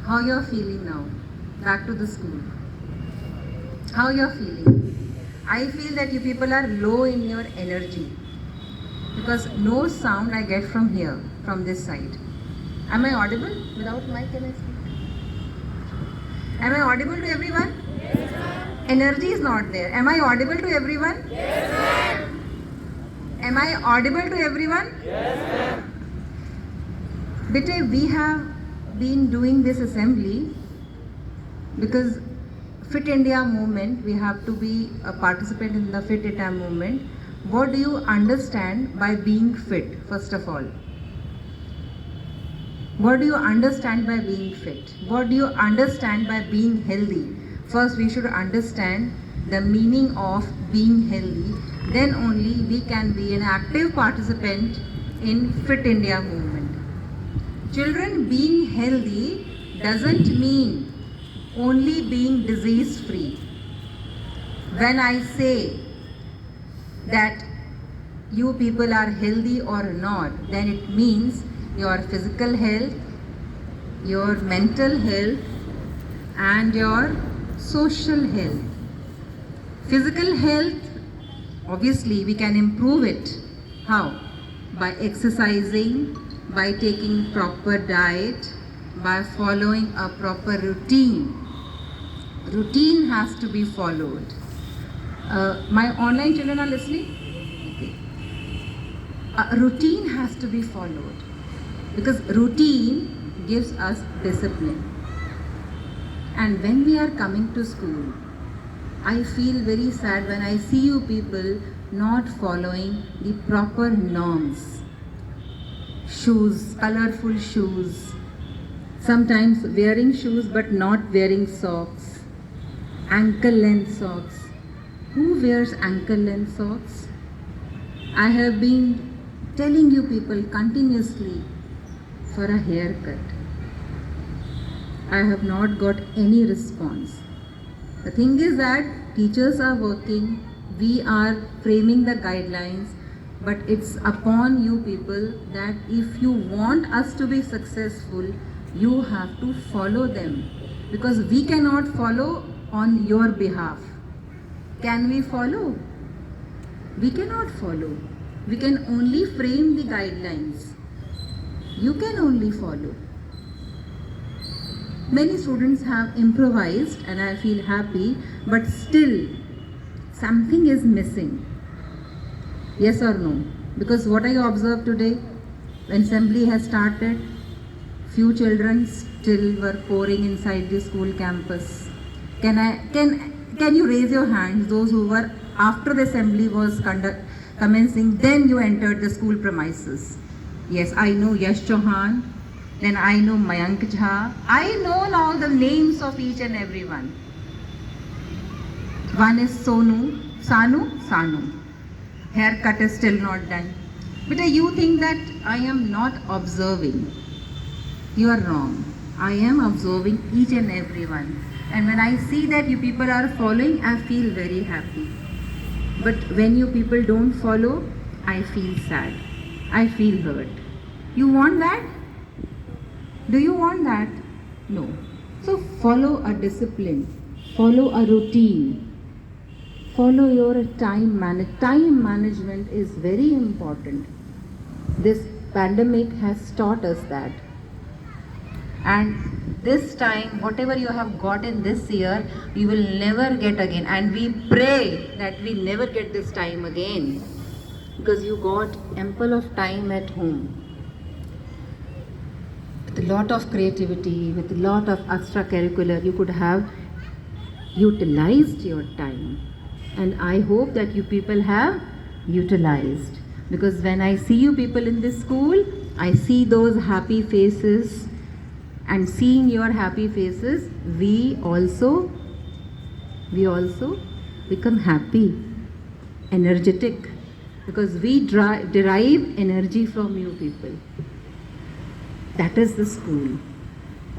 how you're feeling now, back to the school. How you're feeling. I feel that you people are low in your energy because no sound I get from here, from this side. Am I audible? Without mic can I speak? Am I audible to everyone? Yes, ma'am. Energy is not there. Am I audible to everyone? Yes, ma'am. Am I audible to everyone? Yes, ma'am. Bete, we have been doing this assembly because Fit India movement, we have to be a participant in the Fit India movement. What do you understand by being fit, first of all? What do you understand by being fit? What do you understand by being healthy? First, we should understand the meaning of being healthy. Then only we can be an active participant in Fit India movement. Children, being healthy doesn't mean only being disease free. When I say that you people are healthy or not, then it means your physical health, your mental health, and your social health. Physical health, obviously we can improve it. How? By exercising, by taking proper diet, by following a proper routine. Routine has to be followed. My online children are listening? Okay. A routine has to be followed because routine gives us discipline. And when we are coming to school, I feel very sad when I see you people not following the proper norms. Shoes, colorful shoes, sometimes wearing shoes but not wearing socks, ankle length socks. Who wears ankle length socks? I have been telling you people continuously for a haircut. I have not got any response. The thing is that teachers are working, we are framing the guidelines, but it's upon you people that if you want us to be successful, you have to follow them because we cannot follow on your behalf. Can we follow? We cannot follow. We can only frame the guidelines. You can only follow. Many students have improvised and I feel happy, but still something is missing. Yes or no? Because what I observed today, when assembly has started, few children still were pouring inside the school campus. Can you raise your hands, those who were after the assembly was commencing, then you entered the school premises? Yes, I know Yash Chauhan, then I know Mayank Jha. I know now the names of each and every one. One is Sanu. Haircut is still not done. But you think that I am not observing. You are wrong. I am observing each and every one. And when I see that you people are following, I feel very happy. But when you people don't follow, I feel sad. I feel hurt. You want that? Do you want that? No. So follow a discipline. Follow a routine. Follow your time management. Time management is very important. This pandemic has taught us that. And this time, whatever you have got in this year, you will never get again. And we pray that we never get this time again. Because you got ample of time at home. With a lot of creativity, with a lot of extracurricular, you could have utilized your time. And I hope that you people have utilized. Because when I see you people in this school, I see those happy faces. And seeing your happy faces, we also become happy, energetic. Because we derive energy from you people. That is the school.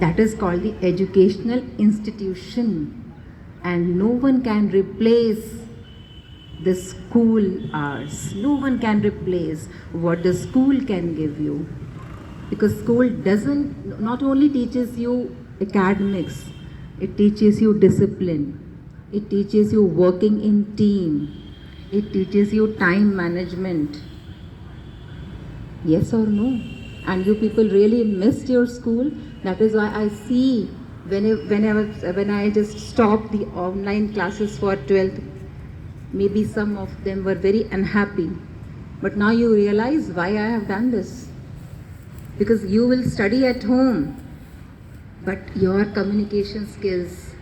That is called the educational institution. And no one can replace the school hours. No one can replace what the school can give you. Because school not only teaches you academics. It teaches you discipline. It teaches you working in team. It teaches you time management. Yes or no? And you people really missed your school. That is why I see when I just stopped the online classes for 12th, maybe some of them were very unhappy. But now you realize why I have done this. Because you will study at home, but your communication skills,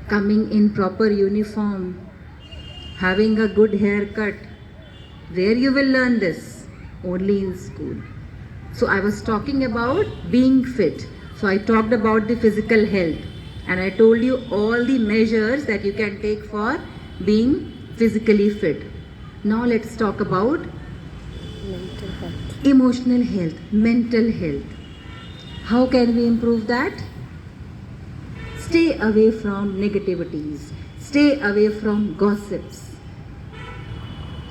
coming in proper uniform, having a good haircut, where you will learn this? Only in school. So I was talking about being fit. So I talked about the physical health and I told you all the measures that you can take for being physically fit. Now let's talk about mental health. Emotional health, mental health. How can we improve that? Stay away from negativities. Stay away from gossips.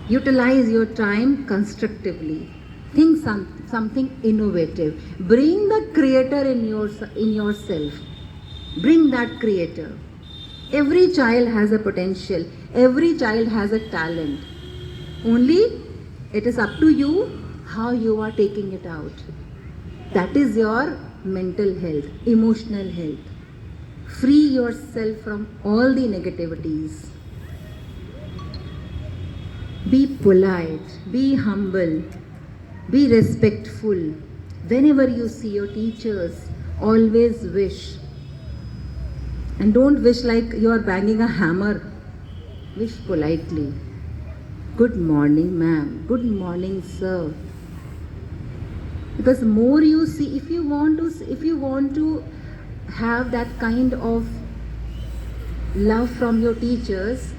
Utilize your time constructively. Think something innovative. Bring the creator in yourself. Bring that creator. Every child has a potential. Every child has a talent. Only it is up to you how you are taking it out. That is your mental health, emotional health. Free yourself from all the negativities. Be polite, be humble, be respectful. Whenever you see your teachers, always wish. And don't wish like you are banging a hammer. Wish politely. Good morning, ma'am. Good morning, sir. Because more you see, if you want to have that kind of love from your teachers,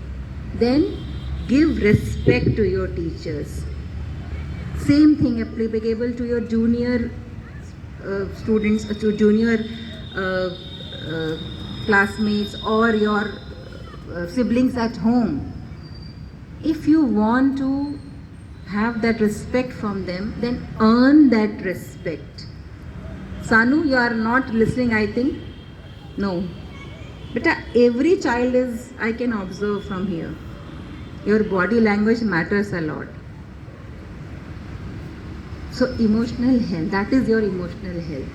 then give respect to your teachers. Same thing applicable to your junior students, to junior classmates or your siblings at home. If you want to have that respect from them, then earn that respect. Sanu, you are not listening, I think. No. But every child is, I can observe from here. Your body language matters a lot. So emotional health, that is your emotional health.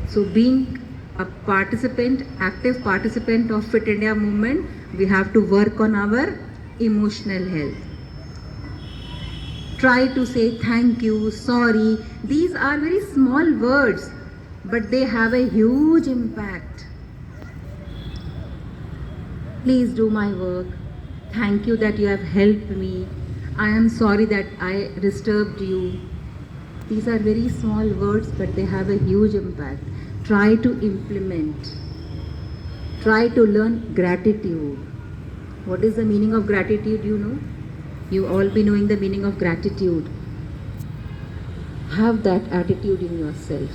So being a participant, active participant of Fit India movement, we have to work on our emotional health. Try to say thank you, sorry. These are very small words, but they have a huge impact. Please do my work. Thank you that you have helped me. I am sorry that I disturbed you. These are very small words, but they have a huge impact. Try to implement. Try to learn gratitude. What is the meaning of gratitude, you know? You all be knowing the meaning of gratitude. Have that attitude in yourself.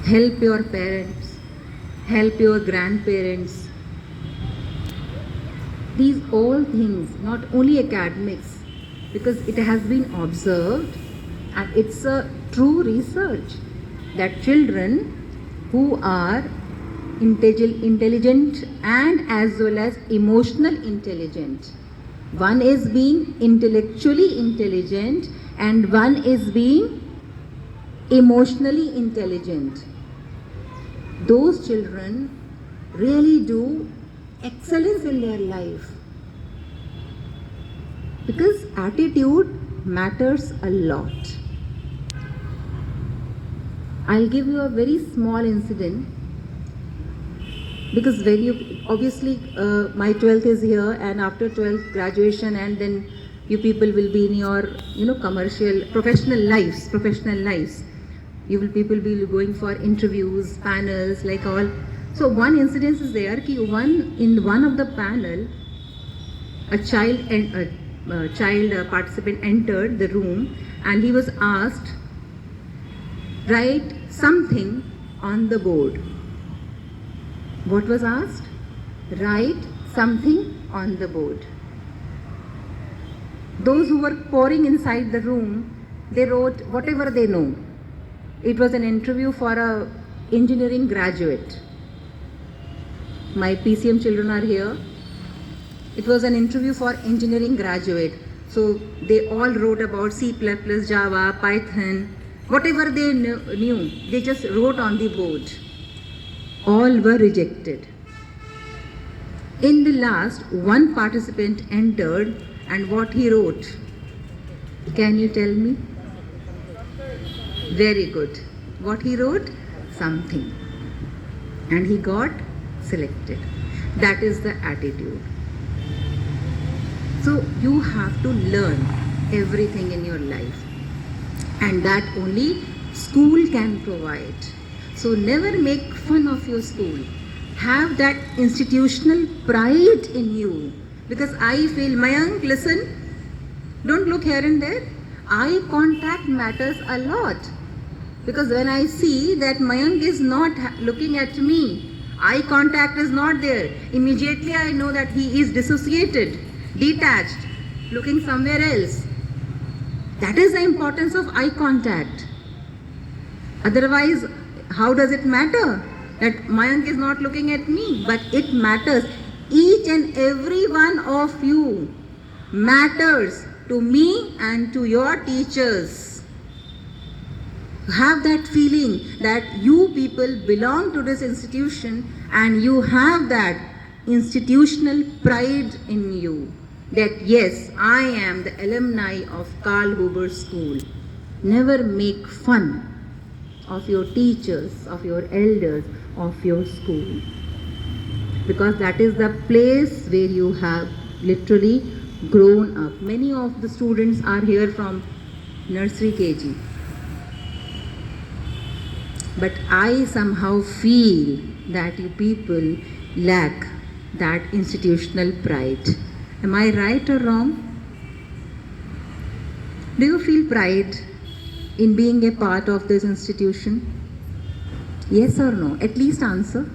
Help your parents. Help your grandparents. These all things, not only academics, because it has been observed and it's a true research that children who are intelligent and as well as emotional intelligent, one is being intellectually intelligent and one is being emotionally intelligent. Those children really do excellence in their life, because attitude matters a lot. I'll give you a very small incident, because when you obviously my 12th is here, and after 12th graduation, and then you people will be in your commercial professional lives. People will be going for interviews, panels, like all. So one incident is there कि in one of the panel, a child participant entered the room and he was asked, write something on the board. What was asked? Write something on the board. Those who were pouring inside the room, they wrote whatever they know. It was an interview for a engineering graduate. My PCM children are here. It was an interview for engineering graduate. So they all wrote about C++, Java, Python, whatever they knew, they just wrote on the board. All were rejected. In the last, one participant entered, and what he wrote? Can you tell me? Very good. What he wrote? Something. And he got selected. That is the attitude. So you have to learn everything in your life, and that only school can provide. So never make fun of your school. Have that institutional pride in you, because I feel, Mayank, listen, don't look here and there. Eye contact matters a lot, because when I see that Mayank is not looking at me, eye contact is not there, immediately I know that he is dissociated, detached, looking somewhere else. That is the importance of eye contact. Otherwise, how does it matter that Mayank is not looking at me? But it matters. Each and every one of you matters to me and to your teachers. Have that feeling that you people belong to this institution, and you have that institutional pride in you. That yes, I am the alumni of Karl Huber School. Never make fun of your teachers, of your elders, of your school. Because that is the place where you have literally grown up. Many of the students are here from nursery KG. But I somehow feel that you people lack that institutional pride. Am I right or wrong? Do you feel pride in being a part of this institution? Yes or no? At least answer.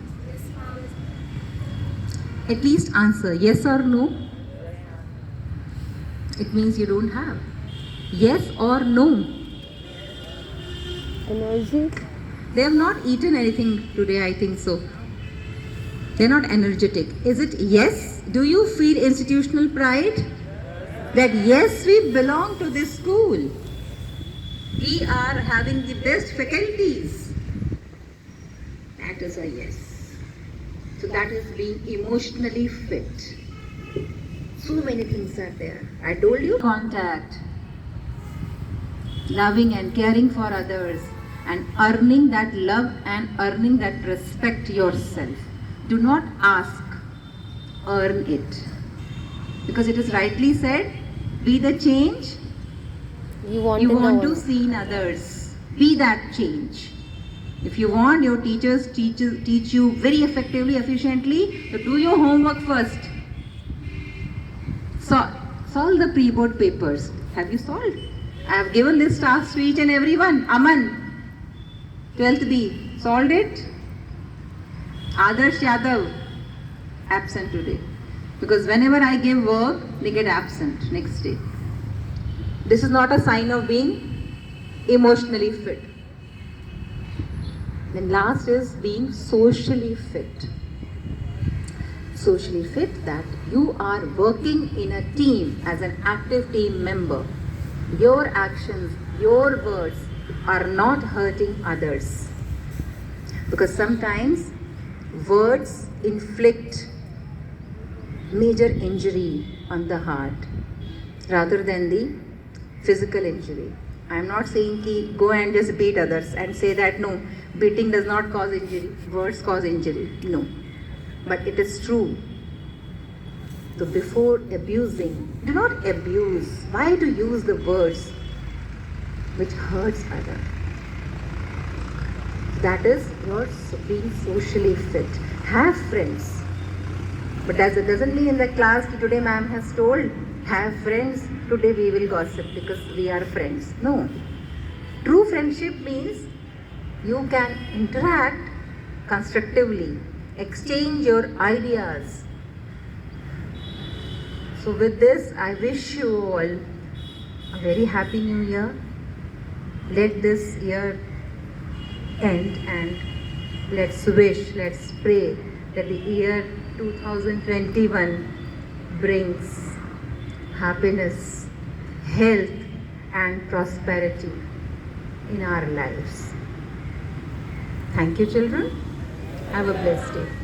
At least answer. Yes or no? It means you don't have. Yes or no? Energy? They have not eaten anything today, I think so. They're not energetic. Is it yes? Do you feel institutional pride? That yes, we belong to this school. We are having the best faculties. That is a yes. So that is being emotionally fit. So many things are there. I told you. Contact. Loving and caring for others, and earning that love and earning that respect yourself. Do not ask, earn it. Because it is rightly said, be the change You want to see in others. Be that change. If you want your teachers teach you very effectively, efficiently, so do your homework first. Solve the pre-board papers. Have you solved? I have given this task to each and every one. Aman, 12th B, solved it? Adarsh Yadav, absent today. Because whenever I give work, they get absent next day. This is not a sign of being emotionally fit. Then last is being socially fit. Socially fit, that you are working in a team as an active team member. Your actions, your words are not hurting others. Because sometimes words inflict major injury on the heart rather than the physical injury. I am not saying ki go and just beat others and say that no, beating does not cause injury, words cause injury. No. But it is true. So before abusing, do not abuse. Why to use the words which hurts others? That is your being socially fit. Have friends. But that doesn't mean in the class today ma'am has told, have friends, today we will gossip because we are friends. No. True friendship means you can interact constructively, exchange your ideas. So with this, I wish you all a very happy new year. Let this year end and Let's wish, let's pray that the year 2021 brings happiness, health, and prosperity in our lives. Thank you, children. Have a blessed day.